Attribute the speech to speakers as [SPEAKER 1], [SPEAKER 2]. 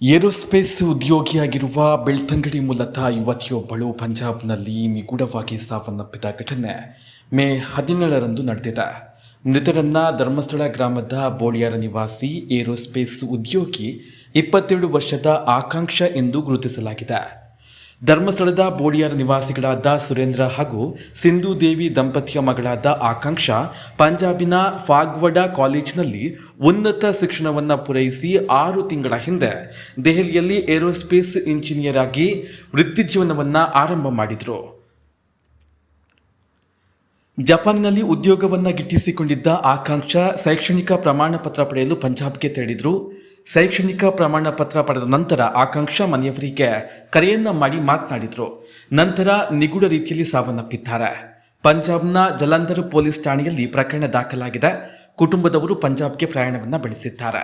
[SPEAKER 1] Aerospace ಉದ್ಯೋಗಿಯಾಗಿರುವ Belthangady ಮೂಲತಃ ಯುವತಿಯೊಬ್ಬಳು ಪಂಜಾಬ್ನಲ್ಲಿ ನಿಗೂಢವಾಗಿ ಸಾವನ್ನಪ್ಪಿದ ಘಟನೆ ಮೇ 17ರಂದು ನಡೆದಿದೆ. ಮೃತರನ್ನ ಧರ್ಮಸ್ಥಳ ಗ್ರಾಮದ ಬೋಳಿಯಾರ ನಿವಾಸಿ ಏರೋಸ್ಪೇಸ್ ಉದ್ಯೋಗಿ 22 ವರ್ಷದ ಆಕಾಂಕ್ಷ ಎಂದು ಗುರುತಿಸಲಾಗಿದೆ. ಧರ್ಮಸ್ಥಳದ ಬೋಳಿಯಾರ ನಿವಾಸಿಗಳಾದ ಸುರೇಂದ್ರ ಹಾಗೂ ಸಿಂಧು ದೇವಿ ದಂಪತಿಯ ಮಗಳಾದ ಆಕಾಂಕ್ಷ ಪಂಜಾಬಿನ ಫಾಗ್ವಾಡ ಕಾಲೇಜಿನಲ್ಲಿ ಉನ್ನತ ಶಿಕ್ಷಣವನ್ನು ಪೂರೈಸಿ 6 ತಿಂಗಳ ಹಿಂದೆ ದೆಹಲಿಯಲ್ಲಿ ಏರೋಸ್ಪೇಸ್ ಇಂಜಿನಿಯರ್ ಆಗಿ ವೃತ್ತಿಜೀವನವನ್ನು ಆರಂಭ ಮಾಡಿದರು. ಜಪಾನ್ನಲ್ಲಿ ಉದ್ಯೋಗವನ್ನು ಗಿಟ್ಟಿಸಿಕೊಂಡಿದ್ದ ಆಕಾಂಕ್ಷ ಶೈಕ್ಷಣಿಕ ಪ್ರಮಾಣ ಪತ್ರ ಪಡೆಯಲು ಪಂಜಾಬ್ಗೆ ತೆರಳಿದ್ರು. ಶೈಕ್ಷಣಿಕ ಪ್ರಮಾಣ ಪತ್ರ ಪಡೆದ ನಂತರ ಆಕಾಂಕ್ಷ ಮನೆಯವರಿಗೆ ಕರೆಯನ್ನ ಮಾಡಿ ಮಾತನಾಡಿದ್ರು. ನಂತರ ನಿಗೂಢ ರೀತಿಯಲ್ಲಿ ಸಾವನ್ನಪ್ಪಿದ್ದಾರೆ. ಪಂಜಾಬ್ನ ಜಲಂಧರ್ ಪೊಲೀಸ್ ಠಾಣೆಯಲ್ಲಿ ಪ್ರಕರಣ ದಾಖಲಾಗಿದೆ. ಕುಟುಂಬದವರು ಪಂಜಾಬ್ಗೆ ಪ್ರಯಾಣವನ್ನು ಬೆಳೆಸಿದ್ದಾರೆ.